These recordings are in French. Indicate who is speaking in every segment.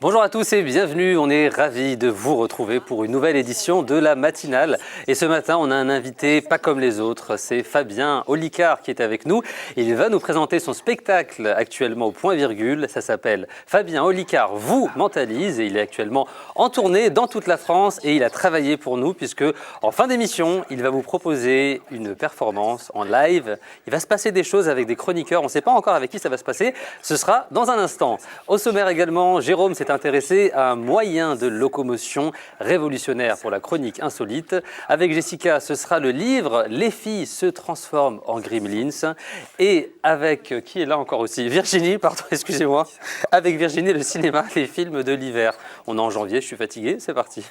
Speaker 1: Bonjour à tous et bienvenue, on est ravis de vous retrouver pour une nouvelle édition de la matinale. Et ce matin, on a un invité pas comme les autres, c'est Fabien Olicard qui est avec nous. Il va nous présenter son spectacle actuellement au point virgule, ça s'appelle Fabien Olicard vous mentalise et il est actuellement en tournée dans toute la France et il a travaillé pour nous puisque en fin d'émission, il va vous proposer une performance en live. Il va se passer des choses avec des chroniqueurs, on ne sait pas encore avec qui ça va se passer, ce sera dans un instant. Au sommaire également, Jérôme s'est intéressé à un moyen de locomotion révolutionnaire pour la chronique insolite. Avec Jessica, ce sera le livre « Les filles se transforment en gremlins ». Et avec, qui est là encore aussi, Virginie, pardon, excusez-moi. Avec Virginie, le cinéma, les films de l'hiver. On est en janvier, je suis fatigué, c'est parti.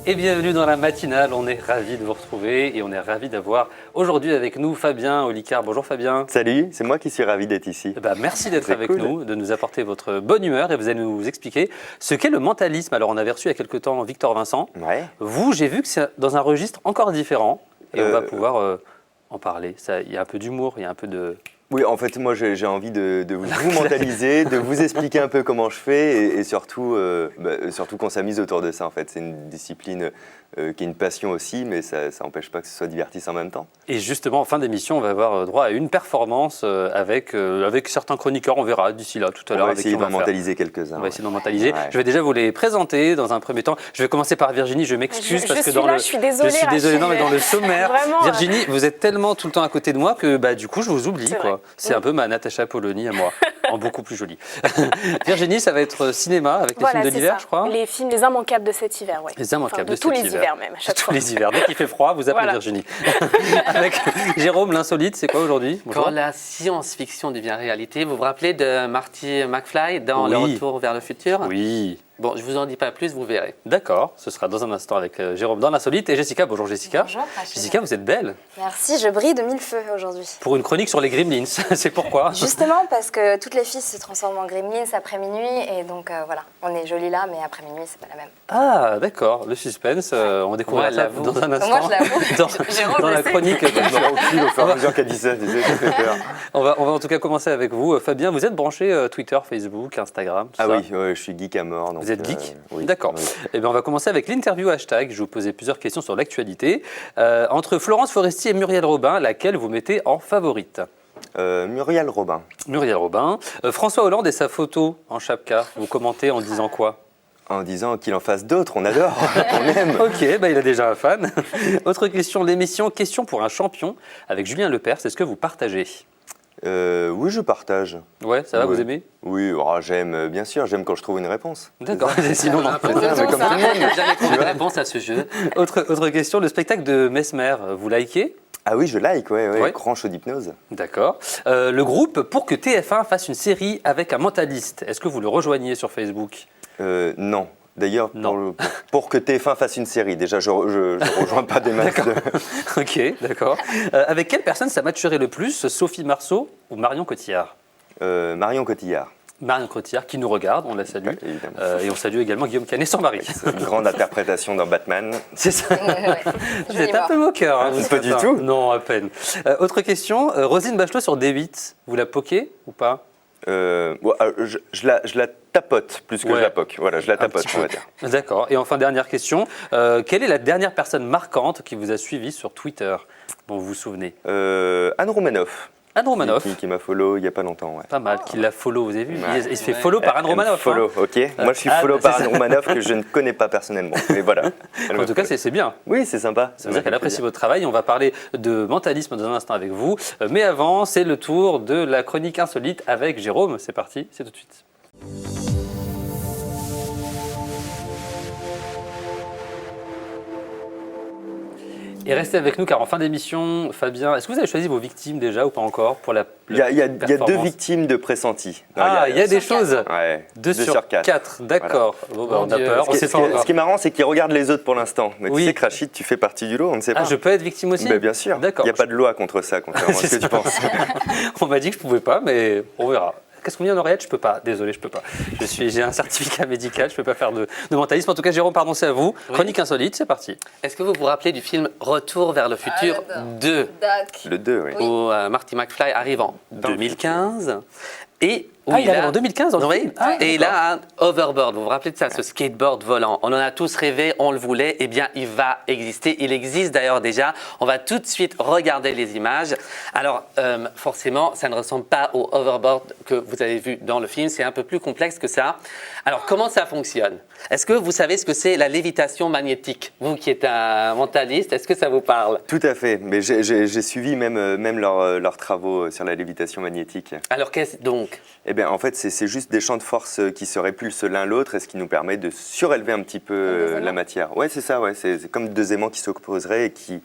Speaker 1: Et bienvenue dans la matinale, on est ravis de vous retrouver et on est ravis d'avoir aujourd'hui avec nous Fabien Olicard. Bonjour Fabien.
Speaker 2: Salut, c'est moi qui suis ravi d'être ici.
Speaker 1: Merci d'être avec nous, de nous apporter votre bonne humeur et vous allez nous expliquer ce qu'est le mentalisme. Alors on avait reçu il y a quelque temps Victor Vincent.
Speaker 2: Ouais.
Speaker 1: Vous, j'ai vu que c'est dans un registre encore différent et on va pouvoir en parler. Il y a un peu d'humour, il y a un peu de...
Speaker 2: Oui, en fait, moi, j'ai envie de vous mentaliser, de vous expliquer un peu comment je fais et surtout qu'on s'amuse autour de ça. En fait, c'est une discipline qui est une passion aussi, mais ça n'empêche pas que ce soit divertissant en même temps.
Speaker 1: Et justement, en fin d'émission, on va avoir droit à une performance avec certains chroniqueurs. On verra d'ici là, tout à l'heure.
Speaker 2: On va essayer d'en mentaliser quelques-uns.
Speaker 1: On va essayer d'en mentaliser. Ouais. Je vais déjà vous les présenter dans un premier temps. Je vais commencer par Virginie. Je m'excuse parce que
Speaker 3: je suis désolée.
Speaker 1: Je suis désolée, non, mais dans le sommaire,
Speaker 3: vraiment,
Speaker 1: Virginie, vous êtes tellement tout le temps à côté de moi que du coup, je vous oublie. C'est un peu ma Natacha Polony à moi, en beaucoup plus jolie. Virginie, ça va être cinéma avec les films de l'hiver, je crois.
Speaker 3: Les films, les immanquables de cet hiver, oui.
Speaker 1: Les immanquables de
Speaker 3: tous les hivers même, à chaque fois.
Speaker 1: Tous les hivers. Dès qu'il fait froid, vous appelez Virginie. Avec Jérôme, l'insolite, c'est quoi aujourd'hui?
Speaker 4: Quand la science-fiction devient réalité, vous vous rappelez de Marty McFly dans Le Retour vers le futur?
Speaker 1: Oui.
Speaker 4: Bon, je ne vous en dis pas plus, vous verrez.
Speaker 1: D'accord, ce sera dans un instant avec Jérôme dans l'insolite. Et Jessica, bonjour Jessica.
Speaker 5: Bonjour.
Speaker 1: Jessica, vous êtes belle.
Speaker 5: Merci, je brille de mille feux aujourd'hui.
Speaker 1: Pour une chronique sur les gremlins, c'est pourquoi?
Speaker 5: Justement parce que toutes les filles se transforment en gremlins après minuit et donc voilà, on est jolies là, mais après minuit, c'est pas la même.
Speaker 1: Ah, d'accord, le suspense, on découvrira ça dans un instant.
Speaker 5: Moi, je l'avoue.
Speaker 1: dans la chronique.
Speaker 2: Au fur et à mesure qu'elle dit ça, ça fait peur.
Speaker 1: On va en tout cas commencer avec vous. Fabien, vous êtes branché Twitter, Facebook, Instagram, tout ça?
Speaker 2: Oui, je suis geek à mort. Donc,
Speaker 1: vous êtes geek?
Speaker 2: Oui.
Speaker 1: D'accord. Oui. Eh bien, on va commencer avec l'interview hashtag. Je vais vous poser plusieurs questions sur l'actualité. Entre Florence Foresti et Muriel Robin, laquelle vous mettez en favorite?
Speaker 2: Muriel Robin.
Speaker 1: Muriel Robin. François Hollande et sa photo en chapka, vous commentez en disant quoi?
Speaker 2: En disant qu'il en fasse d'autres, on adore, on aime.
Speaker 1: Ok, il a déjà un fan. Autre question, l'émission Question pour un champion avec Julien Lepers, est-ce que vous partagez?
Speaker 2: Oui, je partage.
Speaker 1: Ouais, ça va, vous aimez?
Speaker 2: Oui, j'aime, bien sûr, j'aime quand je trouve une réponse.
Speaker 1: D'accord, sinon, non.
Speaker 4: Comme tout le monde n'a jamais trouvé de réponse à ce jeu.
Speaker 1: Autre question, le spectacle de Mesmer, vous likez?
Speaker 2: Ah oui, je like, ouais. Grand show d'hypnose.
Speaker 1: D'accord. Le groupe pour que TF1 fasse une série avec un mentaliste, est-ce que vous le rejoignez sur Facebook?
Speaker 2: Non. D'ailleurs, pour que TF1 fasse une série, déjà, je rejoins pas des masses de...
Speaker 1: Ok, d'accord. Avec quelle personne ça matcherait le plus, Sophie Marceau ou Marion Cotillard?
Speaker 2: Marion Cotillard.
Speaker 1: Marion Cotillard, qui nous regarde, on la salue. Et on salue également Guillaume Canet, son mari.
Speaker 2: C'est une grande interprétation dans Batman.
Speaker 1: C'est ça. Vous êtes un peu moqueur. Hein,
Speaker 2: pas du tout.
Speaker 1: Non, à peine. Autre question, Roselyne Bachelot sur D8, vous la poquez ou pas?
Speaker 2: Je la tapote plus que je la poque. Voilà, je la tapote, on va dire.
Speaker 1: D'accord. Et enfin, dernière question. Quelle est la dernière personne marquante qui vous a suivi sur Twitter, dont vous vous souvenez?
Speaker 2: Anne Romanoff.
Speaker 1: Anne Romanoff.
Speaker 2: Qui m'a follow il n'y a pas longtemps. Ouais.
Speaker 1: Pas mal, qui l'a follow, vous avez vu? Il se fait follow par Anne Romanoff.
Speaker 2: Follow, ok. Moi, je suis follow par Anne Romanoff que je ne connais pas personnellement. Mais voilà.
Speaker 1: En tout cas, c'est bien.
Speaker 2: Oui, c'est sympa.
Speaker 1: Ça veut dire qu'elle apprécie votre travail. On va parler de mentalisme dans un instant avec vous. Mais avant, c'est le tour de la chronique insolite avec Jérôme. C'est parti, c'est tout de suite. Et restez avec nous car en fin d'émission, Fabien, est-ce que vous avez choisi vos victimes déjà ou pas encore pour la
Speaker 2: Il y a 2
Speaker 1: performance
Speaker 2: victimes de pressentis. Non,
Speaker 1: Ah, il y a des choses.
Speaker 2: Ouais,
Speaker 1: 2 sur 4, d'accord. Bon, bah,
Speaker 4: Mon
Speaker 1: on a
Speaker 4: Dieu.
Speaker 1: peur, on
Speaker 2: Ce
Speaker 1: sait
Speaker 2: qui,
Speaker 1: pas encore.
Speaker 2: ce qui est marrant, c'est qu'ils regardent les autres pour l'instant. Mais
Speaker 1: Oui.
Speaker 2: tu sais que Rachid, tu fais partie du lot, on ne sait pas.
Speaker 1: Ah, je peux être victime aussi
Speaker 2: Mais bien sûr, il
Speaker 1: D'accord.
Speaker 2: n'y a pas de loi contre ça, contrairement à ce que
Speaker 1: C'est
Speaker 2: tu
Speaker 1: ça.
Speaker 2: penses.
Speaker 1: On m'a dit que je pouvais pas, mais on verra. Qu'est-ce qu'on dit en oreillette? Je peux pas. Désolé, je peux pas. J'ai un certificat médical, je peux pas faire de mentalisme. En tout cas, Jérôme, pardon, c'est à vous.
Speaker 4: Oui.
Speaker 1: Chronique insolite, c'est parti.
Speaker 4: Est-ce que vous vous rappelez du film Retour vers le futur
Speaker 5: j'adore.
Speaker 4: 2
Speaker 5: Doc.
Speaker 2: Le 2, oui.
Speaker 4: où Marty McFly arrive en 2015 et où
Speaker 1: Ah, il arrive en 2015 dans le
Speaker 4: Oui.
Speaker 1: film. Ah,
Speaker 4: et il
Speaker 1: d'accord.
Speaker 4: a un hoverboard. Vous vous rappelez de ça, ce skateboard volant? On en a tous rêvé, on le voulait. Eh bien, il va exister. Il existe d'ailleurs déjà. On va tout de suite regarder les images. Alors, forcément, ça ne ressemble pas au hoverboard que vous avez vu dans le film. C'est un peu plus complexe que ça. Alors, comment ça fonctionne? Est-ce que vous savez ce que c'est la lévitation magnétique? Vous qui êtes un mentaliste, est-ce que ça vous parle?
Speaker 2: Tout à fait. Mais j'ai suivi même leurs travaux sur la lévitation magnétique.
Speaker 4: Alors, qu'est-ce donc?
Speaker 2: Eh bien, en fait, c'est juste des champs de force qui se répulsent l'un l'autre et ce qui nous permet de surélever un petit peu
Speaker 5: Des aimants.
Speaker 2: la matière. Ouais, c'est ça, ouais. C'est comme 2 aimants qui s'opposeraient et qui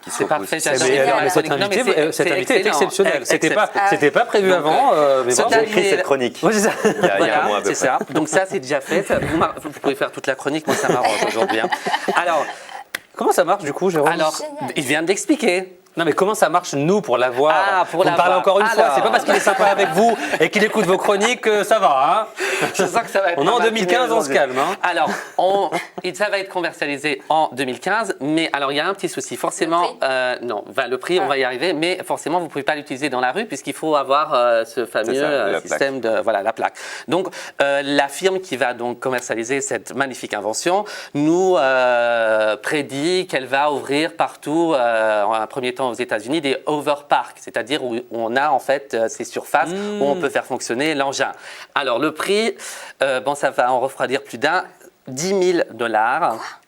Speaker 2: se
Speaker 4: C'est parfait,
Speaker 2: repoussent.
Speaker 4: j'adore.
Speaker 1: Mais,
Speaker 5: génial.
Speaker 1: alors, cet
Speaker 4: Non, mais
Speaker 1: invité,
Speaker 4: c'est-
Speaker 1: cet
Speaker 4: c'est
Speaker 1: invité est
Speaker 4: excellent.
Speaker 1: exceptionnel.
Speaker 4: Excellent.
Speaker 1: C'était pas prévu
Speaker 4: Donc,
Speaker 1: avant, mais
Speaker 4: ce
Speaker 1: bravo.
Speaker 2: J'ai écrit cette chronique.
Speaker 1: Ouais, c'est ça.
Speaker 2: Il y a un mois à
Speaker 4: Voilà,
Speaker 2: peu
Speaker 4: c'est
Speaker 2: près.
Speaker 4: ça. Donc ça, c'est déjà fait. Vous pouvez faire toute la chronique, moi ça m'arrange aujourd'hui. Hein.
Speaker 1: Comment ça marche du coup, Jérôme
Speaker 4: Alors,
Speaker 5: Génial.
Speaker 4: il vient d'expliquer.
Speaker 1: Non, mais comment ça marche, nous, pour l'avoir?
Speaker 4: Ah, pour
Speaker 1: Vous me parlez
Speaker 4: l'avoir.
Speaker 1: encore une fois.
Speaker 4: Alors.
Speaker 1: C'est pas parce qu'il est sympa avec vous et qu'il écoute vos chroniques que ça va, hein?
Speaker 4: Je sens que ça va être
Speaker 1: On est en
Speaker 4: pas mal.
Speaker 1: 2015, on se calme, hein?
Speaker 4: Alors, ça va être commercialisé en 2015, mais alors il y a un petit souci. Forcément, le prix, on va y arriver, mais forcément, vous ne pouvez pas l'utiliser dans la rue puisqu'il faut avoir ce fameux
Speaker 2: C'est ça, la
Speaker 4: système de la plaque. Donc, la firme qui va donc commercialiser cette magnifique invention nous prédit qu'elle va ouvrir partout, en un premier temps aux États-Unis, des overparks, c'est-à-dire où on a en fait ces surfaces où on peut faire fonctionner l'engin. Alors, le prix, ça va en refroidir plus d'un, $10 000.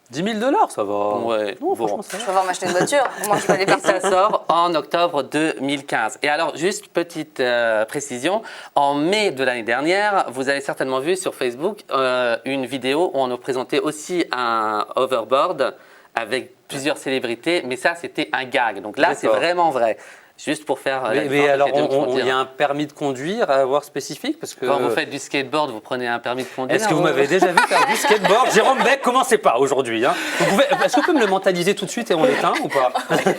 Speaker 1: 10 000 $, ça va.
Speaker 4: Ouais,
Speaker 1: Non,
Speaker 4: bon.
Speaker 1: franchement, ça
Speaker 5: Je
Speaker 1: va.
Speaker 5: vais pouvoir m'acheter une voiture. Moi, je peux aller
Speaker 4: Et ça
Speaker 5: partout.
Speaker 4: sort en octobre 2015. Et alors, juste petite précision, en mai de l'année dernière, vous avez certainement vu sur Facebook une vidéo où on nous présentait aussi un hoverboard avec plusieurs célébrités, mais ça, c'était un gag. Donc là, c'est
Speaker 1: D'accord.
Speaker 4: vraiment vrai. Juste pour faire la
Speaker 1: Mais
Speaker 4: différence,
Speaker 1: alors,
Speaker 4: c'était pour
Speaker 1: il y
Speaker 4: dire.
Speaker 1: a un permis de conduire à avoir spécifique parce que...
Speaker 4: Quand vous faites du skateboard, vous prenez un permis de conduire.
Speaker 1: Est-ce que vous
Speaker 4: ou-
Speaker 1: m'avez déjà vu faire du skateboard? Jérôme Beck, commencez pas aujourd'hui. Hein. Est-ce qu'on peut me le mentaliser tout de suite et on l'éteint ou pas?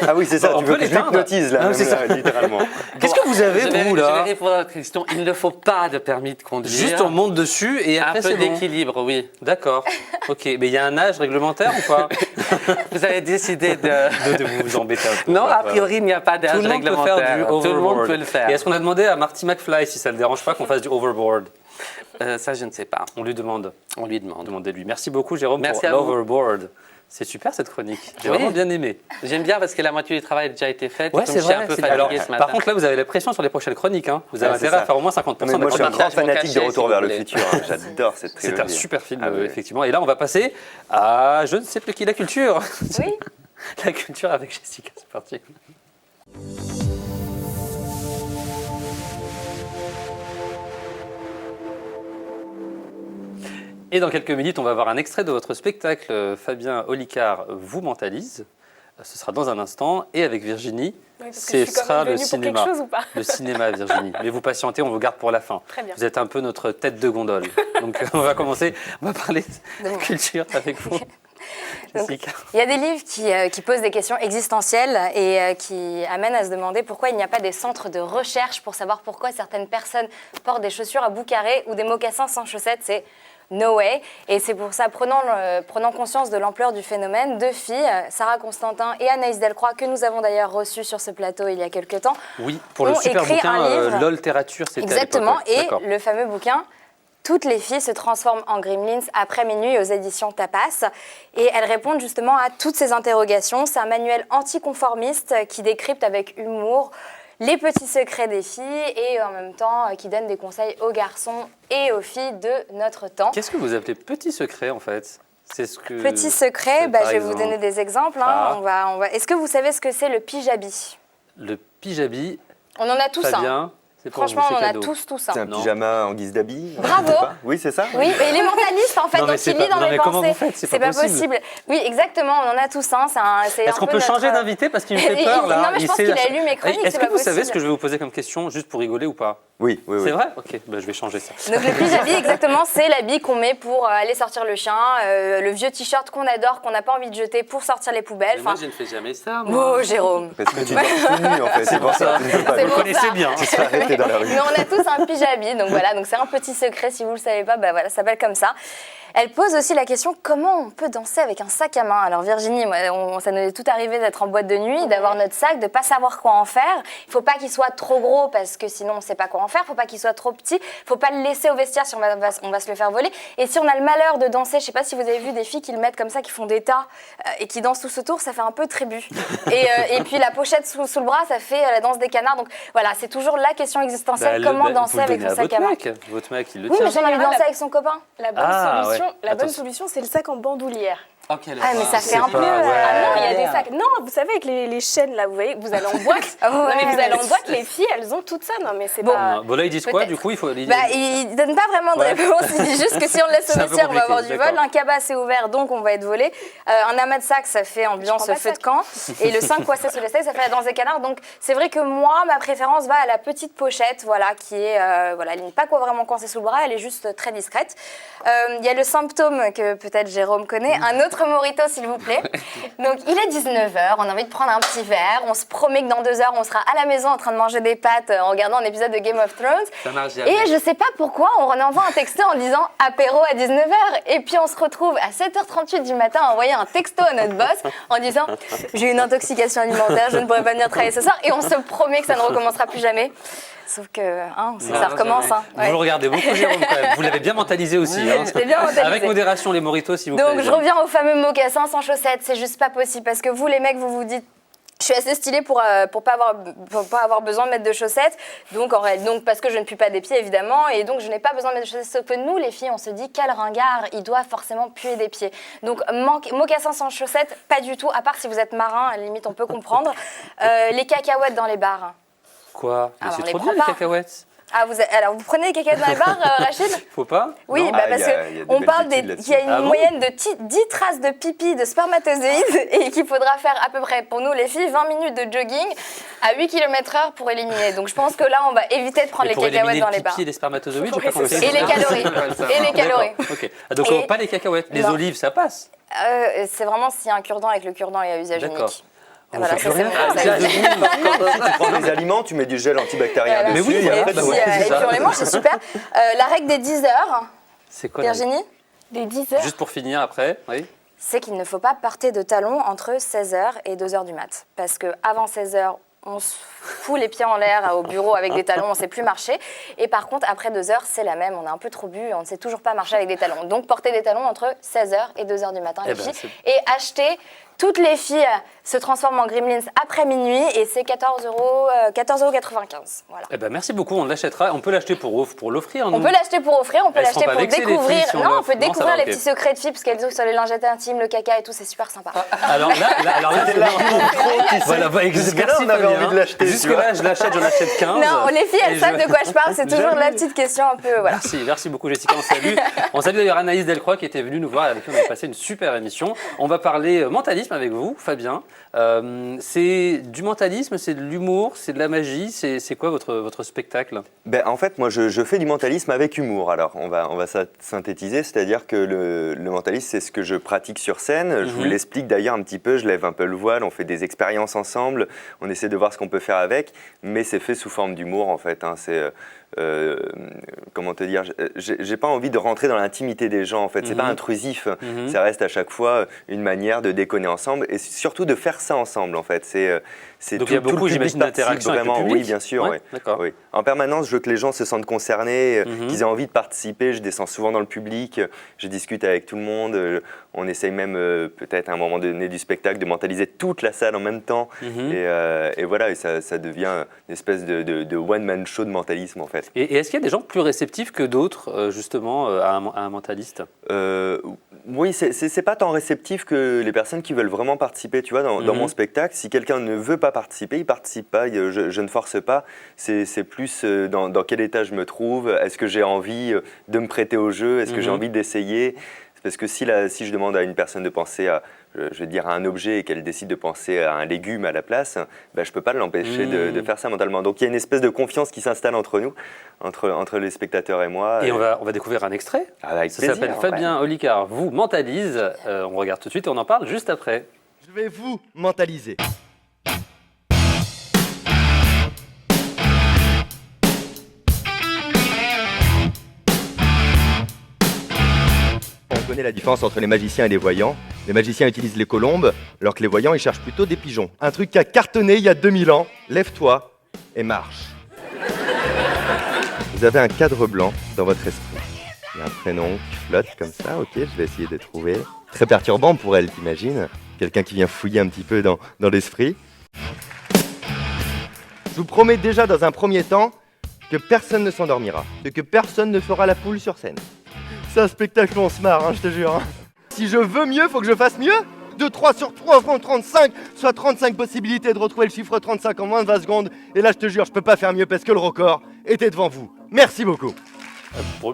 Speaker 2: Ah oui, c'est ça.
Speaker 1: On
Speaker 2: Tu veux
Speaker 1: peut
Speaker 2: que je
Speaker 1: l'éteindre.
Speaker 2: l'hypnotise là,
Speaker 1: Non, c'est
Speaker 2: même,
Speaker 1: ça.
Speaker 2: littéralement.
Speaker 1: Qu'est-ce que vous avez,
Speaker 4: Je vais
Speaker 1: vous, là?
Speaker 4: répondre à votre question. Il ne faut pas de permis de conduire.
Speaker 1: Juste on monte dessus et
Speaker 4: un
Speaker 1: après
Speaker 4: peu
Speaker 1: c'est bon.
Speaker 4: d'équilibre, oui.
Speaker 1: D'accord. Ok, mais il y a un âge réglementaire ou pas?
Speaker 4: Vous avez décidé de...
Speaker 1: De vous embêter un peu.
Speaker 4: Non, a priori, il n'y a pas d'âge
Speaker 1: Tout le monde peut
Speaker 4: réglementaire.
Speaker 1: faire du overboard.
Speaker 4: Tout le monde peut le faire.
Speaker 1: Et est-ce qu'on a demandé à Marty McFly si ça ne le dérange pas qu'on fasse du overboard?
Speaker 4: Ça, je ne sais pas.
Speaker 1: On lui demande.
Speaker 4: On lui demande.
Speaker 1: Demandez-lui. Merci beaucoup, Jérôme,
Speaker 4: Merci
Speaker 1: pour
Speaker 4: à vous.
Speaker 1: l'overboard. C'est super cette chronique. J'ai
Speaker 4: Oui.
Speaker 1: vraiment bien aimé.
Speaker 4: J'aime bien parce que la moitié du travail a déjà été faite.
Speaker 1: Ouais,
Speaker 4: Comme
Speaker 1: c'est
Speaker 4: je suis
Speaker 1: vrai.
Speaker 4: un peu
Speaker 1: c'est-
Speaker 4: fatigué
Speaker 1: Alors,
Speaker 4: ce matin.
Speaker 1: par contre, là, vous avez la pression sur les prochaines chroniques. Hein. Vous avez
Speaker 2: Ouais, c'est
Speaker 1: intérêt à
Speaker 2: ça.
Speaker 1: faire au moins 50%
Speaker 2: Non, mais moi, je suis un
Speaker 1: de
Speaker 2: grand
Speaker 4: je vais me
Speaker 2: fanatique de
Speaker 4: cacher,
Speaker 2: Retour
Speaker 4: si
Speaker 2: vers
Speaker 4: vous
Speaker 2: le
Speaker 4: voulez.
Speaker 2: futur. Hein. J'adore cette trilogie.
Speaker 1: C'est un super film,
Speaker 2: Ah oui.
Speaker 1: effectivement. Et là, on va passer à je ne sais plus qui, la culture.
Speaker 5: Oui.
Speaker 1: La culture avec Jessica, c'est parti. Et dans quelques minutes, on va voir un extrait de votre spectacle. Fabien Olicard vous mentalise. Ce sera dans un instant. Et avec Virginie,
Speaker 3: Oui, parce que
Speaker 1: ce
Speaker 3: je suis quand
Speaker 1: sera
Speaker 3: même
Speaker 1: le
Speaker 3: venue pour quelque
Speaker 1: cinéma.
Speaker 3: chose ou pas?
Speaker 1: Le cinéma, Virginie. Mais vous patientez, on vous garde pour la fin.
Speaker 3: Très bien.
Speaker 1: Vous êtes un peu notre tête de gondole. Donc on va commencer. On va parler de culture avec vous. Jessica.
Speaker 5: Il y a des livres qui posent des questions existentielles et qui amènent à se demander pourquoi il n'y a pas des centres de recherche pour savoir pourquoi certaines personnes portent des chaussures à bout carré ou des mocassins sans chaussettes. C'est no way. Et c'est pour ça, prenant conscience de l'ampleur du phénomène, 2 filles, Sarah Constantin et Anaïs Delcroix, que nous avons d'ailleurs reçues sur ce plateau il y a quelques temps.
Speaker 1: Oui, pour le
Speaker 5: ont
Speaker 1: super
Speaker 5: écrit
Speaker 1: bouquin
Speaker 5: un livre.
Speaker 1: LOL-Littérature, c'était à
Speaker 5: Exactement.
Speaker 1: l'époque,
Speaker 5: Et
Speaker 1: d'accord.
Speaker 5: le fameux bouquin Toutes les filles se transforment en gremlins après minuit aux éditions Tapas. Et elles répondent justement à toutes ces interrogations. C'est un manuel anticonformiste qui décrypte avec humour les petits secrets des filles et en même temps qui donne des conseils aux garçons et aux filles de notre temps.
Speaker 1: Qu'est-ce que vous appelez petit secret en fait? C'est ce que.
Speaker 5: Petit secret,
Speaker 1: c'est
Speaker 5: je
Speaker 1: par
Speaker 5: vais vous
Speaker 1: exemple
Speaker 5: donner des exemples.
Speaker 1: Ah.
Speaker 5: On va... Est-ce que vous savez ce que c'est le pijabi?
Speaker 1: Le pijabi,
Speaker 5: On en a tous un.
Speaker 1: Fabien. C'est pour vous,
Speaker 5: Franchement,
Speaker 1: c'est
Speaker 5: on en a
Speaker 1: cadeau.
Speaker 5: tous un.
Speaker 2: C'est un
Speaker 1: Non.
Speaker 2: pyjama en guise d'habit?
Speaker 5: Bravo.
Speaker 2: Je sais pas. Oui, c'est ça?
Speaker 5: Oui, et les mentalistes, en fait,
Speaker 1: Non, mais
Speaker 5: donc
Speaker 1: c'est
Speaker 5: il lit
Speaker 1: pas-
Speaker 5: dans
Speaker 1: non,
Speaker 5: les
Speaker 1: mais
Speaker 5: pensées.
Speaker 1: comment vous faites? C'est pas possible.
Speaker 5: Oui, exactement, on en a tous un. C'est
Speaker 1: Est-ce qu'on peut changer d'invité parce qu'il me fait peur là?
Speaker 5: Non, mais je pense
Speaker 1: sait
Speaker 5: qu'il
Speaker 1: la-
Speaker 5: a lu mes chroniques,
Speaker 1: Est-ce
Speaker 5: c'est
Speaker 1: que
Speaker 5: pas
Speaker 1: vous savez ce
Speaker 5: possible.
Speaker 1: que je vais vous poser comme question, juste pour rigoler ou pas?
Speaker 2: Oui, oui, oui.
Speaker 1: C'est vrai? Ok, bah, je vais changer ça.
Speaker 5: Donc le pyjama, exactement, c'est l'habit qu'on met pour aller sortir le chien, le vieux t-shirt qu'on adore, qu'on n'a pas envie de jeter pour sortir les poubelles.
Speaker 4: Mais moi,
Speaker 5: Enfin,
Speaker 4: je ne fais jamais ça. Moi.
Speaker 5: oh, Jérôme.
Speaker 2: Parce que tu dors tout nu, en fait. C'est pour ça. Tu ne peux pas
Speaker 5: C'est
Speaker 1: Vous
Speaker 5: pour
Speaker 1: connaissez
Speaker 5: ça.
Speaker 1: bien.
Speaker 2: tu seras arrêté dans la rue.
Speaker 5: Mais on a tous un pyjama, donc voilà, donc c'est un petit secret, si vous le savez pas, bah voilà, ça s'appelle comme ça. Elle pose aussi la question comment on peut danser avec un sac à main. Alors Virginie, ça nous est tout arrivé d'être en boîte de nuit, d'avoir notre sac, de ne pas savoir quoi en faire. Il ne faut pas qu'il soit trop gros parce que sinon on ne sait pas quoi en faire. Il ne faut pas qu'il soit trop petit. Il ne faut pas le laisser au vestiaire si on va se le faire voler. Et si on a le malheur de danser, je ne sais pas si vous avez vu des filles qui le mettent comme ça, qui font des tas et qui dansent tous autour, ça fait un peu trébu. Et puis la pochette sous le bras, ça fait la danse des canards. Donc voilà, c'est toujours la question existentielle, comment danser avec son sac à main.
Speaker 1: Votre mec, il le
Speaker 5: Oui,
Speaker 1: tient.
Speaker 5: mais j'ai envie de danser avec son copain.
Speaker 3: La bonne
Speaker 1: Ah,
Speaker 3: solution,
Speaker 1: ouais.
Speaker 3: la bonne
Speaker 1: Attention.
Speaker 3: solution, c'est le sac en bandoulière.
Speaker 4: Ok,
Speaker 5: Ah, mais ça fait
Speaker 1: C'est
Speaker 5: un peu...
Speaker 1: pas- ouais.
Speaker 3: Ah non, il y a des sacs. Non, vous savez, avec les chaînes, là, vous voyez, vous allez en boîte.
Speaker 5: Ah
Speaker 3: Non, mais
Speaker 5: ouais.
Speaker 3: vous allez en boîte, les filles, elles ont tout ça. Non, mais c'est
Speaker 5: Bon.
Speaker 3: pas...
Speaker 1: Bon, là, ils disent quoi
Speaker 5: Peut-être.
Speaker 1: du coup? Il faut.
Speaker 5: Bah, il donne pas vraiment de
Speaker 1: Ouais.
Speaker 5: réponse, il dit juste que si on le laisse
Speaker 1: C'est
Speaker 5: au
Speaker 1: un peu
Speaker 5: vestiaire, on va avoir du
Speaker 1: compliqué,
Speaker 5: vol. Un cabas, c'est ouvert, donc on va être volé. Un amas de sac, ça fait ambiance
Speaker 3: Je prends pas
Speaker 5: feu
Speaker 3: de
Speaker 5: de camp. Et le 5 coincé sous les steaks, ça fait la danse des canards. Donc c'est vrai que moi, ma préférence va à la petite pochette, voilà, qui est, voilà, elle n'est pas quoi vraiment coincée sous le bras, elle est juste très discrète. Il y a le symptôme que peut-être Jérôme connaît, un autre morito, s'il vous plaît. Donc il est 19h, on a envie de prendre un petit verre, on se promet que dans 2 heures, on sera à la maison en train de manger des pâtes en regardant un épisode de Game of Thrones.
Speaker 4: Ça marche jamais.
Speaker 5: Et je sais pas pourquoi, on envoie un texto en disant apéro à 19h. Et puis on se retrouve à 7h38 du matin à envoyer un texto à notre boss en disant j'ai une intoxication alimentaire, je ne pourrai pas venir travailler ce soir. Et on se promet que ça ne recommencera plus jamais. Sauf que ça recommence. Hein.
Speaker 1: Vous le regardez beaucoup, Jérôme, quand même. Vous l'avez bien mentalisé aussi. Hein.
Speaker 5: Je l'ai bien mentalisé.
Speaker 1: Avec modération, les moritos, s'il vous plaît.
Speaker 5: Donc je reviens au fameux mocassin sans chaussettes, c'est juste pas possible parce que vous les mecs vous vous dites je suis assez stylée pour pas avoir besoin de mettre de chaussettes, donc parce que je ne pue pas des pieds évidemment, et donc je n'ai pas besoin de mettre de chaussettes. Sauf que nous les filles, on se dit quel ringard, il doit forcément puer des pieds. Donc mocassin sans chaussettes, pas du tout. À part si vous êtes marin, à la limite on peut comprendre. Les cacahuètes dans les bars.
Speaker 1: Quoi? Mais
Speaker 5: Alors,
Speaker 1: c'est
Speaker 5: on les
Speaker 1: trop
Speaker 5: prend
Speaker 1: bien, les
Speaker 5: pas.
Speaker 1: cacahuètes.
Speaker 5: Ah alors vous prenez les cacahuètes dans les bars, Rachid?
Speaker 1: Faut pas?
Speaker 5: Oui,
Speaker 1: Non?
Speaker 5: bah,
Speaker 2: Ah,
Speaker 5: parce
Speaker 2: il y a des
Speaker 5: qu'on
Speaker 2: belles
Speaker 5: parle
Speaker 2: études
Speaker 5: qu'il y a une
Speaker 1: là-dessus. Ah bon
Speaker 5: moyenne de 10 traces de pipi de spermatozoïdes et qu'il faudra faire à peu près, pour nous les filles, 20 minutes de jogging à 8 km/h pour éliminer. Donc je pense que là, on va éviter de prendre
Speaker 1: Et
Speaker 5: les
Speaker 1: pour
Speaker 5: cacahuètes
Speaker 1: éliminer
Speaker 5: dans
Speaker 1: le
Speaker 5: les bars.
Speaker 1: pipi et les spermatozoïdes, j'ai
Speaker 3: Oui,
Speaker 1: pas compris.
Speaker 5: Et les calories. Et les calories.
Speaker 1: D'accord, ok. Ah, donc
Speaker 5: Et-
Speaker 1: pas les cacahuètes. Les
Speaker 5: Non.
Speaker 1: olives, ça passe.
Speaker 5: C'est vraiment s'il y a un cure-dent avec le cure-dent et à usage
Speaker 1: D'accord.
Speaker 5: unique.
Speaker 1: On
Speaker 5: Voilà,
Speaker 1: fait
Speaker 5: ça
Speaker 1: plus
Speaker 5: c'est
Speaker 1: rien.
Speaker 5: mon conseil.
Speaker 2: Tu prends des aliments, tu mets du gel antibactérien
Speaker 5: Voilà.
Speaker 1: Mais
Speaker 2: dessus,
Speaker 1: oui,
Speaker 2: et
Speaker 1: voilà,
Speaker 2: après,
Speaker 1: bah
Speaker 2: tu
Speaker 1: ouais,
Speaker 2: vois.
Speaker 1: c'est
Speaker 5: Et puis
Speaker 1: ça.
Speaker 5: on les mange, c'est super. La règle des 10 heures,
Speaker 1: C'est quoi? la-
Speaker 5: Virginie,
Speaker 3: Des 10 heures.
Speaker 1: Juste pour finir après, oui.
Speaker 5: c'est qu'il ne faut pas porter de talons entre 16h et 2h du mat. Parce qu'avant 16h, on se fout les pieds en l'air au bureau avec des talons, on ne sait plus marcher. Et par contre, après 2h, c'est la même. On a un peu trop bu, on ne sait toujours pas marcher avec des talons. Donc, portez des talons entre 16h et 2h du matin,
Speaker 1: Eh
Speaker 5: les
Speaker 1: ben,
Speaker 5: filles. Et achetez, toutes les filles se transforment en gremlins après minuit et c'est 14,95 €. Voilà.
Speaker 1: Eh ben, merci beaucoup, on l'achètera. On peut l'acheter pour l'offrir.
Speaker 5: On
Speaker 1: nous.
Speaker 5: peut l'acheter pour offrir, on peut
Speaker 1: Elles seront
Speaker 5: l'acheter
Speaker 1: pas
Speaker 5: pour
Speaker 1: vexées, les filles,
Speaker 5: découvrir.
Speaker 1: si on
Speaker 5: Non, on
Speaker 1: l'offre.
Speaker 5: peut
Speaker 1: Non, ça
Speaker 5: découvrir
Speaker 1: va,
Speaker 5: les
Speaker 1: ok.
Speaker 5: petits secrets de filles parce qu'elles ont sur les lingettes intimes, le caca et tout, c'est super sympa.
Speaker 1: Alors là, c'est voilà, bah,
Speaker 2: Jusque-là,
Speaker 1: merci,
Speaker 2: on avait
Speaker 1: Fabien.
Speaker 2: envie de l'acheter, tu
Speaker 1: Jusque-là, j'en achète 15.
Speaker 5: Non, les filles,
Speaker 1: Et
Speaker 5: elles savent de quoi je parle, c'est toujours la petite question un peu. Voilà.
Speaker 1: Merci beaucoup Jessica, on salue d'ailleurs Anaïs Delcroix qui était venue nous voir et avec qui on a passé une super émission. On va parler mentalisme avec vous, Fabien. C'est du mentalisme, c'est de l'humour, c'est de la magie, c'est quoi votre spectacle?
Speaker 2: Ben, en fait, moi, je fais du mentalisme avec humour. Alors, on va synthétiser, c'est-à-dire que le mentalisme, c'est ce que je pratique sur scène. Je vous l'explique d'ailleurs un petit peu, je lève un peu le voile, on fait des expériences ensemble, on essaie de voir ce qu'on peut faire avec, mais c'est fait sous forme d'humour, en fait. Hein. C'est... comment te dire, j'ai pas envie de rentrer dans l'intimité des gens en fait, c'est pas intrusif, ça reste à chaque fois une manière de déconner ensemble et surtout de faire ça ensemble en fait. C'est
Speaker 1: Donc il y a beaucoup,
Speaker 2: le public
Speaker 1: j'imagine,
Speaker 2: participe
Speaker 1: d'interaction avec le
Speaker 2: vraiment.
Speaker 1: public.
Speaker 2: Oui, bien sûr.
Speaker 1: Ouais,
Speaker 2: Oui.
Speaker 1: d'accord.
Speaker 2: Oui. En permanence, je veux que les gens se sentent concernés, qu'ils aient envie de participer. Je descends souvent dans le public, je discute avec tout le monde. On essaye même peut-être à un moment donné du spectacle de mentaliser toute la salle en même temps. Et voilà, et ça devient une espèce de one-man show de mentalisme en fait.
Speaker 1: Et est-ce qu'il y a des gens plus réceptifs que d'autres justement à un mentaliste?
Speaker 2: Oui, c'est pas tant réceptif que les personnes qui veulent vraiment participer. Tu vois, dans mon spectacle, si quelqu'un ne veut pas pas participer, ils participent pas, je ne force pas. C'est plus dans quel état je me trouve, est-ce que j'ai envie de me prêter au jeu, est-ce que j'ai envie d'essayer. Parce que si je demande à une personne de penser à, je vais dire, à un objet et qu'elle décide de penser à un légume à la place, je ne peux pas l'empêcher de faire ça mentalement. Donc il y a une espèce de confiance qui s'installe entre nous, entre les spectateurs et moi.
Speaker 1: Et on va découvrir un extrait.
Speaker 2: Avec
Speaker 1: Ça
Speaker 2: plaisir,
Speaker 1: s'appelle Fabien Olicard vous mentalise. On regarde tout de suite et on en parle juste après.
Speaker 6: Je vais vous mentaliser. On connaît la différence entre les magiciens et les voyants. Les magiciens utilisent les colombes, alors que les voyants, ils cherchent plutôt des pigeons. Un truc qui a cartonné il y a 2000 ans. Lève-toi et marche. Vous avez un cadre blanc dans votre esprit. Il y a un prénom qui flotte comme ça, ok, je vais essayer de trouver. Très perturbant pour elle, t'imagines ? Quelqu'un qui vient fouiller un petit peu dans l'esprit. Je vous promets déjà dans un premier temps que personne ne s'endormira, et que personne ne fera la poule sur scène. C'est un spectacle où on se marre, je te jure. Si je veux mieux, faut que je fasse mieux. 2, 3 sur 3 font 35, soit 35 possibilités de retrouver le chiffre 35 en moins de 20 secondes. Et là, je te jure, je peux pas faire mieux parce que le record était devant vous. Merci beaucoup.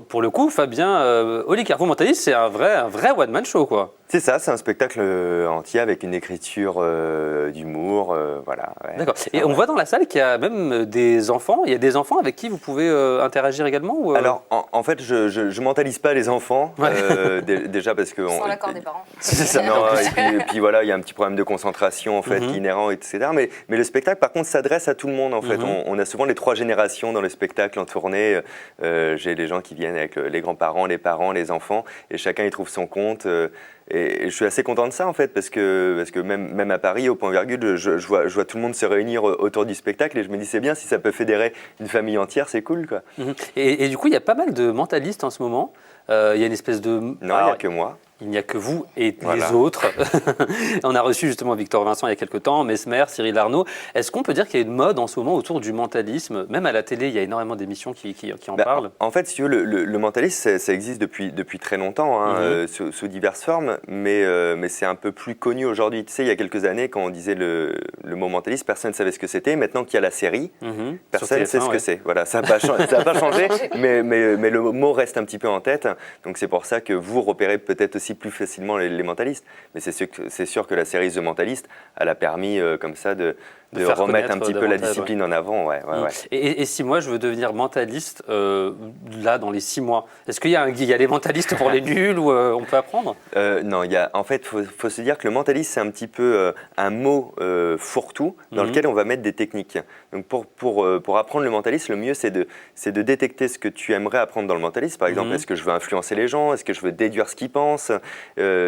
Speaker 1: Pour le coup, Fabien Olicard vous mentalise, c'est un vrai one-man show, quoi.
Speaker 2: C'est ça, c'est un spectacle entier avec une écriture d'humour, voilà. Ouais.
Speaker 1: D'accord. Et on voit dans la salle qu'il y a même des enfants. Il y a des enfants avec qui vous pouvez interagir également ou,
Speaker 2: Alors, en fait, je mentalise pas les enfants, déjà parce que...
Speaker 5: Sans l'accord des parents.
Speaker 2: C'est ça. Non, et puis voilà, il y a un petit problème de concentration en fait, inhérent, etc. Mais le spectacle, par contre, s'adresse à tout le monde en fait. On a souvent les 3 générations dans le spectacle en tournée. J'ai les gens qui viennent avec les grands-parents, les parents, les enfants, et chacun y trouve son compte. Et je suis assez content de ça en fait, parce que même à Paris, au Point Virgule, je vois tout le monde se réunir autour du spectacle, et je me dis c'est bien, si ça peut fédérer une famille entière, c'est cool quoi.
Speaker 1: Et du coup, il y a pas mal de mentalistes en ce moment. Il y a une espèce de...
Speaker 2: Non, il n'y a que moi.
Speaker 1: Il n'y a que vous et
Speaker 2: Voilà.
Speaker 1: les autres. On a reçu justement Victor Vincent il y a quelques temps, Mesmer, Cyril Arnaud. Est-ce qu'on peut dire qu'il y a une mode en ce moment autour du mentalisme ? Même à la télé, il y a énormément d'émissions qui en parlent.
Speaker 2: En fait, si tu veux, le mentalisme, ça existe depuis très longtemps, hein, sous diverses formes, mais c'est un peu plus connu aujourd'hui. Tu sais, il y a quelques années, quand on disait le mot mentaliste, personne ne savait ce que c'était. Maintenant qu'il y a la série, personne ne sait ce que c'est. Voilà, ça n'a pas changé, mais le mot reste un petit peu en tête. Donc c'est pour ça que vous repérez peut-être aussi plus facilement les mentalistes. Mais c'est sûr que la série The Mentalist, elle a permis comme ça de remettre un petit peu la discipline en avant. Ouais.
Speaker 1: Et si moi je veux devenir mentaliste, là dans les 6 mois, est-ce qu'il y a les mentalistes pour les nuls ou on peut apprendre ?
Speaker 2: Non, en fait, faut se dire que le mentaliste, c'est un petit peu un mot fourre-tout dans lequel on va mettre des techniques. Donc pour apprendre le mentalisme, le mieux c'est de détecter ce que tu aimerais apprendre dans le mentalisme. Par exemple, est-ce que je veux influencer les gens ? Est-ce que je veux déduire ce qu'ils pensent ?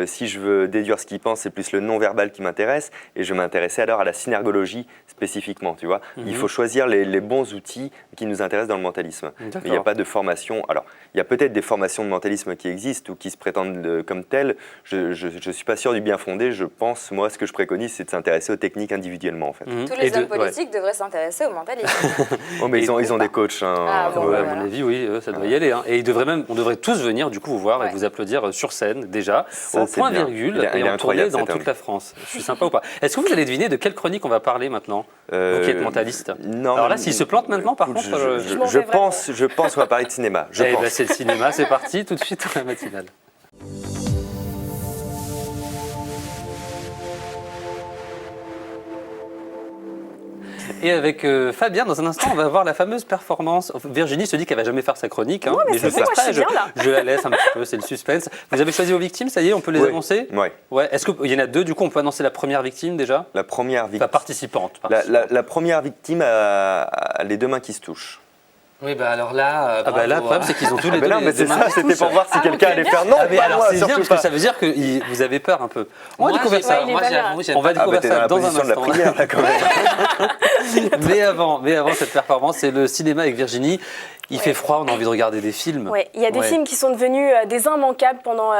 Speaker 2: Si je veux déduire ce qu'ils pensent, c'est plus le non-verbal qui m'intéresse, et je vais m'intéresser alors à la synergologie spécifiquement, tu vois. Il faut choisir les bons outils qui nous intéressent dans le mentalisme. Mais il n'y a pas de formation. Alors, il y a peut-être des formations de mentalisme qui existent ou qui se prétendent comme telles. Je ne suis pas sûr du bien fondé. Je pense, moi, ce que je préconise, c'est de s'intéresser aux techniques individuellement, en fait.
Speaker 5: Tous les hommes politiques devraient s'intéresser au mentalisme.
Speaker 2: Oh, mais ils ont des coachs. Hein,
Speaker 5: Ah, bon,
Speaker 1: Ouais, à
Speaker 5: voilà.
Speaker 1: mon avis, oui, ça doit y aller. Hein. Et on devrait tous venir du coup vous voir et vous applaudir sur scène déjà,
Speaker 2: Ça,
Speaker 1: au
Speaker 2: c'est
Speaker 1: Point
Speaker 2: bien.
Speaker 1: Virgule,
Speaker 2: Il est
Speaker 1: et en tournée
Speaker 2: incroyable,
Speaker 1: dans
Speaker 2: cet
Speaker 1: toute
Speaker 2: homme.
Speaker 1: la France. Je suis sympa ou pas ? Est-ce que vous allez deviner de quelle chronique on va parler maintenant ? Vous qui êtes mentaliste.
Speaker 2: Non.
Speaker 1: Alors là, s'il se plante maintenant, par
Speaker 2: écoute,
Speaker 1: contre...
Speaker 3: Je m'en vais
Speaker 2: je pense qu'on va parler de cinéma. Je
Speaker 1: Eh
Speaker 2: pense.
Speaker 1: ben, c'est le cinéma, c'est parti, tout de suite dans la matinale. Et avec Fabien, dans un instant, on va voir la fameuse performance. Virginie se dit qu'elle va jamais faire sa chronique, hein,
Speaker 3: Non, mais
Speaker 1: je
Speaker 3: c'est
Speaker 1: le
Speaker 3: bon,
Speaker 1: fais
Speaker 3: moi, je suis
Speaker 1: exprès,
Speaker 3: bien, là.
Speaker 1: je la laisse un petit peu, c'est le suspense. Vous avez choisi vos victimes, ça y est, on peut les
Speaker 2: Oui.
Speaker 1: annoncer ?
Speaker 2: Ouais.
Speaker 1: Ouais. Est-ce qu'il y en a 2, du coup, on peut annoncer la première victime déjà ?
Speaker 2: La première
Speaker 1: Enfin,
Speaker 2: victime.
Speaker 1: participante.
Speaker 2: La première victime a les 2 mains qui se touchent.
Speaker 4: Oui, bah alors là,
Speaker 1: Ah bah là, le
Speaker 4: bravo,
Speaker 1: problème, c'est qu'ils ont tous les deux
Speaker 2: non, mais
Speaker 1: les
Speaker 2: c'est
Speaker 1: deux mains
Speaker 2: ça,
Speaker 1: qui
Speaker 2: c'était
Speaker 1: touchent.
Speaker 2: pour voir si
Speaker 3: Ah,
Speaker 2: quelqu'un
Speaker 3: ok,
Speaker 2: allait
Speaker 3: bien.
Speaker 2: faire non,
Speaker 1: Ah mais
Speaker 2: pas
Speaker 1: alors
Speaker 2: moi,
Speaker 1: c'est bien
Speaker 2: surtout
Speaker 1: parce que
Speaker 2: pas.
Speaker 1: ça veut dire que vous avez peur un peu. On va
Speaker 4: Moi,
Speaker 1: découvrir
Speaker 4: j'ai
Speaker 1: ça.
Speaker 4: peur,
Speaker 3: il est
Speaker 4: moi,
Speaker 3: pas bien.
Speaker 4: j'avoue, j'ai
Speaker 1: On va
Speaker 4: peur.
Speaker 2: Ah bah
Speaker 1: découvrir
Speaker 2: t'es dans
Speaker 1: ça
Speaker 2: la
Speaker 1: dans un
Speaker 2: position de la
Speaker 1: instant.
Speaker 2: prière là quand même.
Speaker 1: Mais avant cette performance, c'est le cinéma avec Virginie. Il fait froid, on a envie de regarder des films.
Speaker 3: Ouais, il y a des films qui sont devenus des immanquables pendant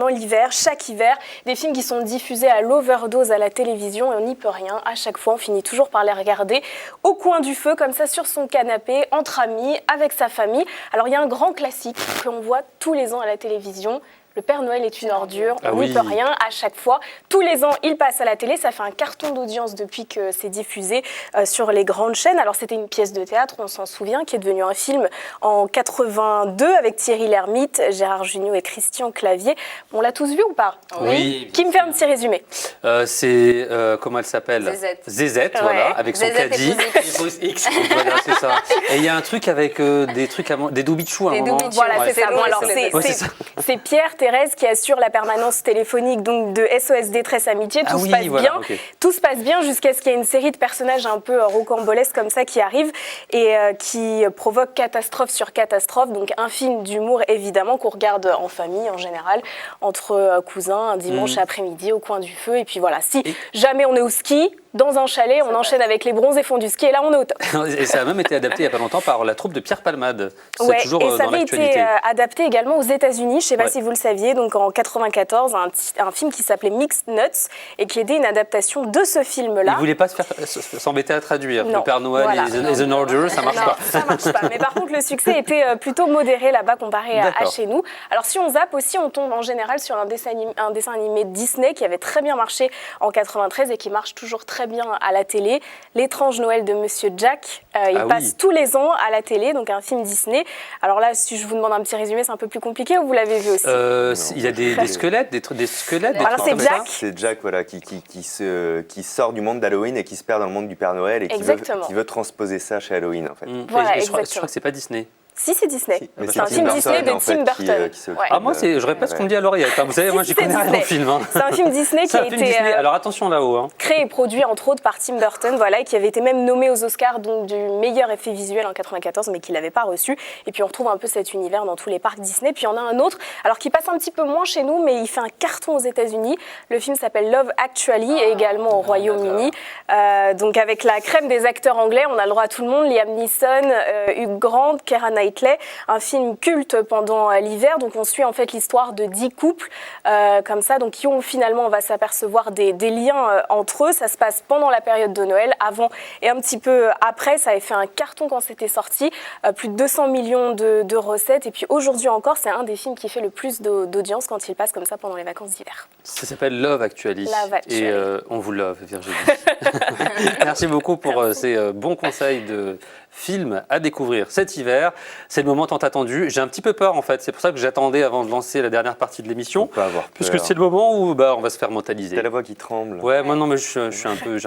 Speaker 3: l'hiver, chaque hiver. Des films qui sont diffusés à l'overdose à la télévision et on n'y peut rien. À chaque fois, on finit toujours par les regarder au coin du feu, comme ça, sur son canapé, entre amis, avec sa famille. Alors, il y a un grand classique qu'on voit tous les ans à la télévision, Le Père Noël est une ordure,
Speaker 1: Ah
Speaker 3: on n'y
Speaker 1: oui.
Speaker 3: peut rien à chaque fois. Tous les ans, il passe à la télé. Ça fait un carton d'audience depuis que c'est diffusé sur les grandes chaînes. Alors, c'était une pièce de théâtre, on s'en souvient, qui est devenue un film en 82 avec Thierry Lhermitte, Gérard Jugnot et Christian Clavier. On l'a tous vu ou pas?
Speaker 1: Oui.
Speaker 3: Qui me fait un petit résumé?
Speaker 1: C'est, comment elle s'appelle?
Speaker 5: Zézette.
Speaker 1: Zézette, voilà,
Speaker 3: Ouais.
Speaker 1: avec son
Speaker 5: Zézette
Speaker 1: caddie.
Speaker 5: épouse
Speaker 4: X.
Speaker 1: Voilà, c'est ça. Et il y a un truc avec des trucs, des doubichous à un
Speaker 5: Des
Speaker 1: moment.
Speaker 5: doubichous.
Speaker 3: Voilà,
Speaker 1: Ouais.
Speaker 3: c'est ça.
Speaker 5: c'est
Speaker 3: Bon,
Speaker 5: nous,
Speaker 3: alors,
Speaker 5: c'est
Speaker 1: Ouais, c'est ça.
Speaker 3: c'est Pierre, Thérèse qui assure la permanence téléphonique donc de SOS Détresse Amitié. Tout
Speaker 1: Ah
Speaker 3: se
Speaker 1: oui,
Speaker 3: passe
Speaker 1: voilà,
Speaker 3: bien.
Speaker 1: ok.
Speaker 3: Tout se passe bien jusqu'à ce qu'il y ait une série de personnages un peu rocambolesques comme ça qui arrivent et qui provoquent catastrophe sur catastrophe. Donc un film d'humour évidemment qu'on regarde en famille en général, entre cousins, un dimanche après-midi au coin du feu. Et puis voilà, si jamais on est au ski, dans un chalet, on enchaîne avec les bronzes et fond du ski et là on est au top.
Speaker 1: Et ça a même été adapté il n'y a pas longtemps par la troupe de Pierre Palmade. C'est
Speaker 3: Ouais,
Speaker 1: toujours
Speaker 3: et ça
Speaker 1: dans
Speaker 3: avait été
Speaker 1: l'actualité.
Speaker 3: adapté également aux États-Unis. Je ne sais pas
Speaker 1: Ouais.
Speaker 3: si vous le saviez. Donc en 94, un film qui s'appelait Mixed Nuts et qui était une adaptation de ce
Speaker 1: Il
Speaker 3: film-là.
Speaker 1: ne voulait pas s'embêter à traduire.
Speaker 3: Non,
Speaker 1: Le Père Noël
Speaker 3: voilà.
Speaker 1: is an order, ça marche
Speaker 3: Non,
Speaker 1: pas.
Speaker 3: ça marche pas. Mais par contre, le succès était plutôt modéré là-bas comparé à
Speaker 1: D'accord.
Speaker 3: chez nous. Alors si on zappe aussi, on tombe en général sur un dessin animé Disney qui avait très bien marché en 93 et qui marche toujours très bien à la télé. L'étrange Noël de Monsieur Jack. Il
Speaker 1: Ah
Speaker 3: passe
Speaker 1: oui.
Speaker 3: tous les ans à la télé, donc un film Disney. Alors là, si je vous demande un petit résumé, c'est un peu plus compliqué ou vous l'avez vu aussi?
Speaker 1: Il y a des squelettes, des squelettes, des
Speaker 3: Alors,
Speaker 1: trucs
Speaker 3: c'est
Speaker 1: comme ça.
Speaker 3: Jack.
Speaker 2: C'est Jack voilà, qui sort du monde d'Halloween et qui se perd dans le monde du Père Noël et
Speaker 3: Exactement.
Speaker 2: qui veut transposer ça chez Halloween en fait.
Speaker 3: Voilà,
Speaker 1: Et je crois
Speaker 3: exactement.
Speaker 1: que c'est pas Disney.
Speaker 3: Si, c'est Disney.
Speaker 2: Mais
Speaker 3: C'est un film Disney de
Speaker 2: en fait,
Speaker 3: Tim Burton.
Speaker 2: qui se
Speaker 3: Ouais.
Speaker 1: Ah, moi, je répète ce qu'on me dit à l'oreillette. Vous savez, moi, j'y
Speaker 3: c'est
Speaker 1: connais rien
Speaker 3: Disney.
Speaker 1: en film. hein.
Speaker 3: C'est un film Disney qui
Speaker 1: C'est
Speaker 3: a
Speaker 1: un film
Speaker 3: été
Speaker 1: Disney. Alors attention là-haut. hein.
Speaker 3: créé et produit entre autres par Tim Burton, voilà, et qui avait été même nommé aux Oscars donc, du meilleur effet visuel en 94, mais qui l'avait pas reçu. Et puis on retrouve un peu cet univers dans tous les parcs Disney. Puis il y en a un autre, alors qui passe un petit peu moins chez nous, mais il fait un carton aux États-Unis. Le film s'appelle Love Actually et également au Royaume-Uni. Donc avec la crème des acteurs anglais, on a le droit à tout le monde. Liam Neeson, Hugh Grant, Keira Knightley. Un film culte pendant l'hiver. Donc on suit en fait l'histoire de 10 couples comme ça, donc qui ont finalement, on va s'apercevoir des liens entre eux. Ça se passe pendant la période de Noël, avant et un petit peu après. Ça avait fait un carton quand c'était sorti, plus de 200 millions de recettes. Et puis aujourd'hui encore, c'est un des films qui fait le plus d'audience quand il passe comme ça pendant les vacances d'hiver.
Speaker 1: Ça s'appelle Love Actually.
Speaker 3: Love Actually.
Speaker 1: Et on vous love, Virginie. Merci beaucoup pour ces bons conseils de films à découvrir cet hiver. C'est le moment tant attendu. J'ai un petit peu peur en fait. C'est pour ça que j'attendais avant de lancer la dernière partie de l'émission.
Speaker 2: Faut pas avoir peur.
Speaker 1: Puisque c'est le moment où on va se faire mentaliser.
Speaker 2: T'as la voix qui tremble.
Speaker 1: Ouais, moi non, mais je suis un peu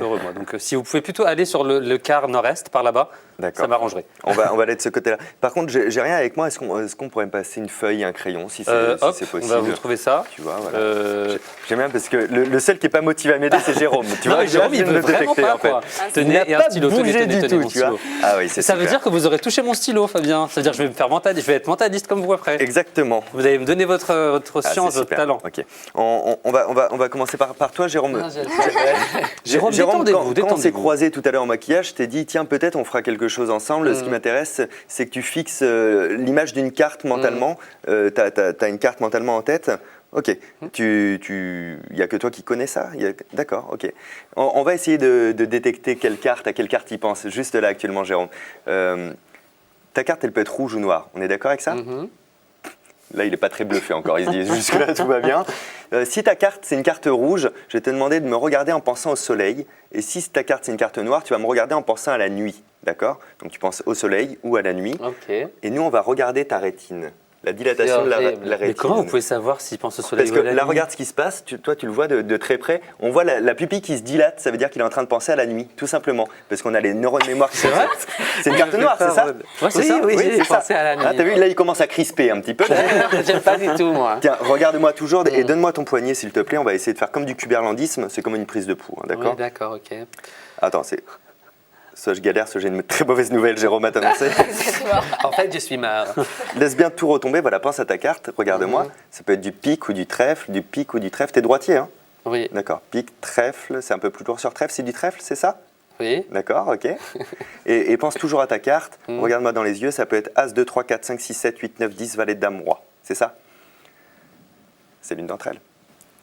Speaker 1: heureux moi. Donc si vous pouvez plutôt aller sur le quart nord-est par là-bas,
Speaker 2: D'accord.
Speaker 1: ça m'arrangerait.
Speaker 2: On va aller de ce côté-là. Par contre, j'ai rien avec moi. Est-ce qu'on pourrait me passer une feuille et un crayon si c'est
Speaker 1: Hop,
Speaker 2: possible?
Speaker 1: on va vous trouver ça.
Speaker 2: Tu vois, voilà.
Speaker 1: Euh,
Speaker 2: J'aime bien parce que le seul qui est pas motivé à m'aider, c'est Jérôme. Tu
Speaker 1: non,
Speaker 2: vois,
Speaker 1: mais Jérôme, il
Speaker 2: je viens
Speaker 1: veut
Speaker 2: de le
Speaker 1: vraiment
Speaker 2: détecter,
Speaker 1: pas
Speaker 2: en fait.
Speaker 1: quoi.
Speaker 2: Il
Speaker 1: Tenez,
Speaker 2: n'a
Speaker 1: et un
Speaker 2: pas
Speaker 1: stylo,
Speaker 2: bougé
Speaker 1: tenez,
Speaker 2: du tout,
Speaker 1: mon
Speaker 2: tu vois.
Speaker 1: stylo.
Speaker 2: Ah oui, c'est
Speaker 1: Ça veut
Speaker 2: super.
Speaker 1: dire que vous aurez touché mon stylo, Fabien. Ça veut dire que je vais me faire mentaliste, je vais être mentaliste comme vous après.
Speaker 2: Exactement.
Speaker 1: Vous allez me donner votre
Speaker 2: Ah,
Speaker 1: science,
Speaker 2: c'est
Speaker 1: votre
Speaker 2: super.
Speaker 1: talent.
Speaker 2: Ok. On va commencer par toi, Jérôme.
Speaker 1: Jérôme,
Speaker 2: Jérôme,
Speaker 1: détendez-vous,
Speaker 2: quand on s'est
Speaker 1: détendez-vous.
Speaker 2: croisés tout à l'heure en maquillage, je t'ai dit, tiens, peut-être on fera quelque chose ensemble. Ce qui m'intéresse, c'est que tu fixes l'image d'une carte mentalement. Tu as une carte mentalement en tête. Ok, il n'y a que toi qui connais ça. D'accord, ok. On va essayer de détecter à quelle carte il pense, juste là actuellement, Jérôme. Ta carte, elle peut être rouge ou noire. On est d'accord avec ça? Là, il n'est pas très bluffé encore, il se dit jusque-là, tout va bien. Si ta carte, c'est une carte rouge, je vais te demander de me regarder en pensant au soleil. Et si ta carte, c'est une carte noire, tu vas me regarder en pensant à la nuit. D'accord? Donc tu penses au soleil ou à la nuit.
Speaker 4: Ok.
Speaker 2: Et nous, on va regarder ta rétine. La dilatation de la
Speaker 4: horrible.
Speaker 2: rétine.
Speaker 1: Mais comment vous pouvez savoir s'il pense au soleil
Speaker 2: Parce
Speaker 1: ou
Speaker 2: que
Speaker 1: à la
Speaker 2: là,
Speaker 1: nuit
Speaker 2: regarde ce qui se passe, toi tu le vois de très près, on voit la pupille qui se dilate, ça veut dire qu'il est en train de penser à la nuit, tout simplement. Parce qu'on a les neurones mémoire qui sont... C'est une carte noire, c'est ça?
Speaker 1: Ouais, c'est ça.
Speaker 4: Oui,
Speaker 2: Oui,
Speaker 4: j'ai
Speaker 2: c'est ça.
Speaker 4: pensé à la nuit.
Speaker 2: Ah, t'as vu, là il commence à crisper un petit peu.
Speaker 4: J'aime pas du tout, moi.
Speaker 2: Tiens, regarde-moi toujours et donne-moi ton poignet s'il te plaît, on va essayer de faire comme du cuberlandisme, c'est comme une prise de pouls, hein, d'accord?
Speaker 4: Oui, d'accord, ok.
Speaker 2: Attends, soit je galère, soit j'ai une très mauvaise nouvelle, Jérôme a annoncé.
Speaker 4: En fait, je suis marre.
Speaker 2: Laisse bien tout retomber, voilà, pense à ta carte, regarde-moi. Ça peut être du pic ou du trèfle, T'es droitier, hein?
Speaker 4: Oui,
Speaker 2: D'accord, pic, trèfle, c'est un peu plus lourd sur trèfle, c'est du trèfle, c'est ça?
Speaker 4: oui.
Speaker 2: D'accord, ok. Et pense toujours à ta carte, regarde-moi dans les yeux, ça peut être As, 2, 3, 4, 5, 6, 7, 8, 9, 10, valet de dame, roi. C'est ça? C'est l'une d'entre elles.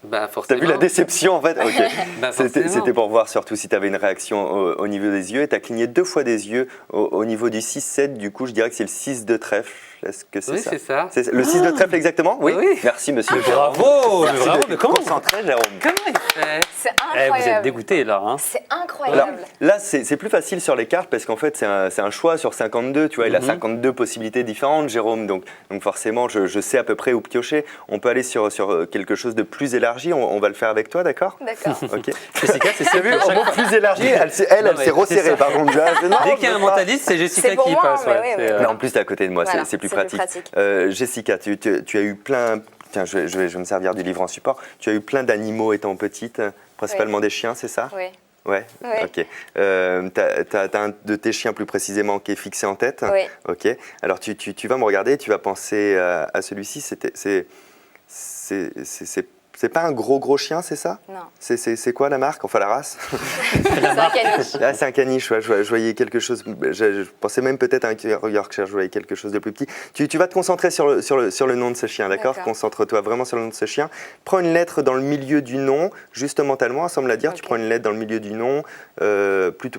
Speaker 4: Bah,
Speaker 2: T'as
Speaker 4: forcément.
Speaker 2: vu la déception en fait? Ok.
Speaker 4: Bah, forcément.
Speaker 2: C'était pour voir surtout si tu avais une réaction au niveau des yeux. Et tu as cligné 2 fois des yeux au niveau du 6-7. Du coup, je dirais que c'est le 6 de trèfle. Est-ce que c'est
Speaker 4: Oui,
Speaker 2: ça?
Speaker 4: c'est ça.
Speaker 2: C'est le 6 de trèfle exactement? Oui.
Speaker 4: Oui.
Speaker 2: Merci, monsieur Jérôme.
Speaker 1: Bravo,
Speaker 2: Merci
Speaker 1: bravo,
Speaker 2: de
Speaker 1: mais comment
Speaker 2: concentrer, Jérôme.
Speaker 4: Comment il fait?
Speaker 5: C'est
Speaker 1: Vous êtes
Speaker 5: incroyable.
Speaker 1: dégoûté là. Hein.
Speaker 5: C'est
Speaker 2: Alors,
Speaker 5: incroyable.
Speaker 2: là, c'est plus facile sur les cartes parce qu'en fait, c'est un choix sur 52. Tu vois, il a 52 possibilités différentes, Jérôme. Donc forcément, je sais à peu près où piocher. On peut aller sur quelque chose de plus élargi. On va le faire avec toi, d'accord?
Speaker 5: D'accord.
Speaker 2: Ok.
Speaker 1: Jessica, c'est ça.
Speaker 2: Vu, au mot plus élargi, elle s'est
Speaker 1: Non, mais
Speaker 2: resserrée.
Speaker 1: c'est ça.
Speaker 2: Par contre,
Speaker 1: Dès qu'il y a un mentaliste, c'est Jessica
Speaker 5: C'est pour
Speaker 1: qui
Speaker 5: moi,
Speaker 1: passe.
Speaker 5: mais
Speaker 1: ouais.
Speaker 5: oui,
Speaker 1: C'est,
Speaker 5: mais-
Speaker 2: Mais en plus, t'es à côté de moi,
Speaker 5: Voilà,
Speaker 2: c'est plus
Speaker 5: c'est plus
Speaker 2: pratique.
Speaker 5: pratique.
Speaker 2: Jessica, tu as eu plein. Tiens, je vais me servir du livre en support. Tu as eu plein d'animaux étant petite, principalement des chiens, c'est ça?
Speaker 5: Oui.
Speaker 2: Ouais.
Speaker 5: Oui.
Speaker 2: Ok. T'as un de tes chiens plus précisément qui est fixé en tête.
Speaker 5: Oui.
Speaker 2: Ok. Alors tu vas me regarder, tu vas penser à celui-ci. C'est pas un gros chien, c'est ça?
Speaker 5: Non.
Speaker 2: C'est quoi la marque? Enfin la race?
Speaker 5: C'est un caniche.
Speaker 2: Ah, c'est un caniche, ouais, je voyais quelque chose, je pensais même peut-être à un Yorkshire, je voyais quelque chose de plus petit. Tu vas te concentrer sur le nom de ce chien, d'accord?
Speaker 5: D'accord.
Speaker 2: Concentre-toi vraiment sur le nom de ce chien. Prends une lettre dans le milieu du nom, juste mentalement, ça me l'a dire, tu
Speaker 5: Ok.
Speaker 2: prends une lettre dans le milieu du nom,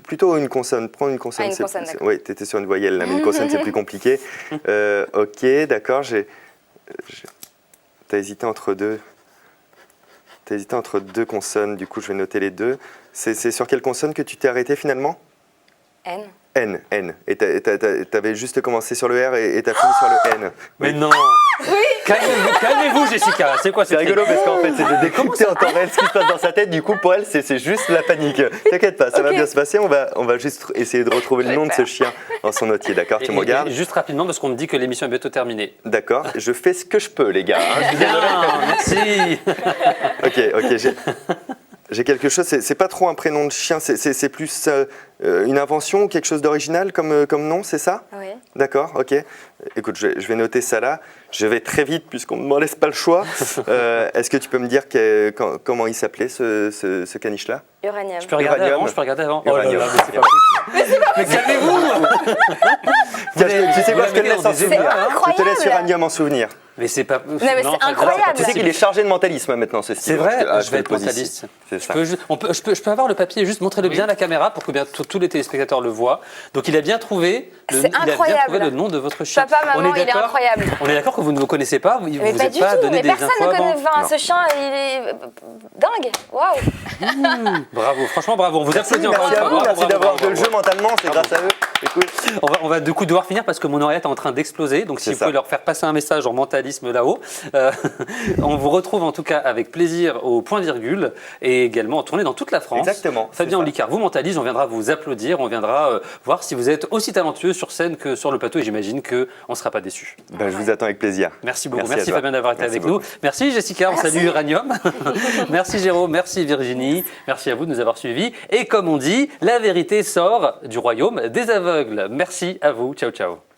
Speaker 2: plutôt une consonne, prends une consonne.
Speaker 5: Ah, une consonne, d'accord.
Speaker 2: Oui, tu étais sur une voyelle, là, mais une consonne c'est plus compliqué. Ok, d'accord, t'as hésité entre deux. T'as hésité entre deux consonnes, du coup je vais noter les deux. C'est sur quelle consonne que tu t'es arrêté finalement?
Speaker 5: N.
Speaker 2: N. Et t'avais juste commencé sur le R et t'as fini sur le N.
Speaker 1: Mais non. Calmez-vous, Jessica. C'est quoi
Speaker 2: C'est
Speaker 1: cette
Speaker 2: rigolo parce qu'en fait c'est de décrypter en temps réel ce qui se passe dans sa tête. Du coup pour elle c'est juste la panique. T'inquiète pas, ça va bien se passer. On va juste essayer de retrouver le nom de ce chien en son notier. D'accord? Tu me regardes?
Speaker 1: Juste rapidement, parce qu'on me dit que l'émission est bientôt terminée.
Speaker 2: D'accord. Je fais ce que je peux les gars. Hein.
Speaker 1: Bien, merci.
Speaker 2: Ok. J'ai quelque chose, c'est pas trop un prénom de chien, c'est plus une invention, quelque chose d'original comme nom, c'est ça?
Speaker 5: Oui.
Speaker 2: D'accord, ok. Écoute, je vais noter ça là. Je vais très vite puisqu'on ne m'en laisse pas le choix. Est-ce que tu peux me dire comment il s'appelait ce caniche-là?
Speaker 5: Uranium.
Speaker 1: Je peux regarder
Speaker 2: Uranium.
Speaker 1: avant, je peux regarder avant.
Speaker 2: Uranium.
Speaker 1: Oh là là, mais c'est pas possible. Mais calmez-vous.
Speaker 2: Tiens, tu sais quoi, je te
Speaker 1: vous
Speaker 2: laisse en
Speaker 1: l'avez
Speaker 2: souvenir.
Speaker 1: mis dans des
Speaker 2: Je te laisse
Speaker 5: incroyable.
Speaker 2: Uranium en souvenir.
Speaker 1: Mais c'est pas. Non,
Speaker 5: mais c'est incroyable.
Speaker 2: Tu sais qu'il est chargé de mentalisme maintenant, ce style.
Speaker 1: C'est vrai,
Speaker 2: Ah,
Speaker 1: je vais
Speaker 2: le
Speaker 1: être
Speaker 2: pose ici.
Speaker 1: mentaliste.
Speaker 2: C'est ça.
Speaker 1: Je peux avoir le papier, juste montrez-le bien à la caméra pour que bien tous les téléspectateurs le voient. Donc il a bien trouvé
Speaker 5: C'est incroyable.
Speaker 1: le nom de votre chien.
Speaker 5: Papa, maman, il est
Speaker 1: d'accord
Speaker 5: incroyable.
Speaker 1: On est d'accord que vous ne le connaissez pas, vous
Speaker 5: Mais
Speaker 1: vous
Speaker 5: pas
Speaker 1: êtes
Speaker 5: du
Speaker 1: pas
Speaker 5: tout,
Speaker 1: donné
Speaker 5: mais
Speaker 1: des
Speaker 5: personne
Speaker 1: infos
Speaker 5: ne
Speaker 1: avant.
Speaker 5: connaît. Enfin, ce chien, il est dingue. Waouh.
Speaker 1: Bravo, franchement bravo. On vous applaudit encore une
Speaker 2: Merci à
Speaker 1: fois.
Speaker 2: vous,
Speaker 1: Bravo,
Speaker 2: merci
Speaker 1: bravo,
Speaker 2: d'avoir
Speaker 1: bravo,
Speaker 2: de le
Speaker 1: bravo.
Speaker 2: jeu mentalement, c'est grâce à eux. Écoute.
Speaker 1: On va du coup devoir finir parce que mon oreillette est en train d'exploser. Donc si
Speaker 2: C'est
Speaker 1: vous
Speaker 2: ça.
Speaker 1: pouvez leur faire passer un message en mentalisme là-haut. On vous retrouve en tout cas avec plaisir au point virgule et également en tournée dans toute la France.
Speaker 2: Exactement, c'est
Speaker 1: Fabien
Speaker 2: ça.
Speaker 1: Olicard vous mentalise, on viendra vous applaudir, on viendra voir si vous êtes aussi talentueux sur scène que sur le plateau et j'imagine qu'on ne sera pas déçus.
Speaker 2: Ben, je vous attends avec plaisir.
Speaker 1: Merci beaucoup.
Speaker 2: Merci à
Speaker 1: Merci
Speaker 2: toi.
Speaker 1: Fabien d'avoir été
Speaker 2: Merci
Speaker 1: avec
Speaker 2: beaucoup.
Speaker 1: nous. Merci Jessica, on salue Uranium. Merci Jérôme, merci Virginie. Merci à vous de nous avoir suivis. Et comme on dit, la vérité sort du royaume des aveugles. Merci à vous. Ciao, ciao.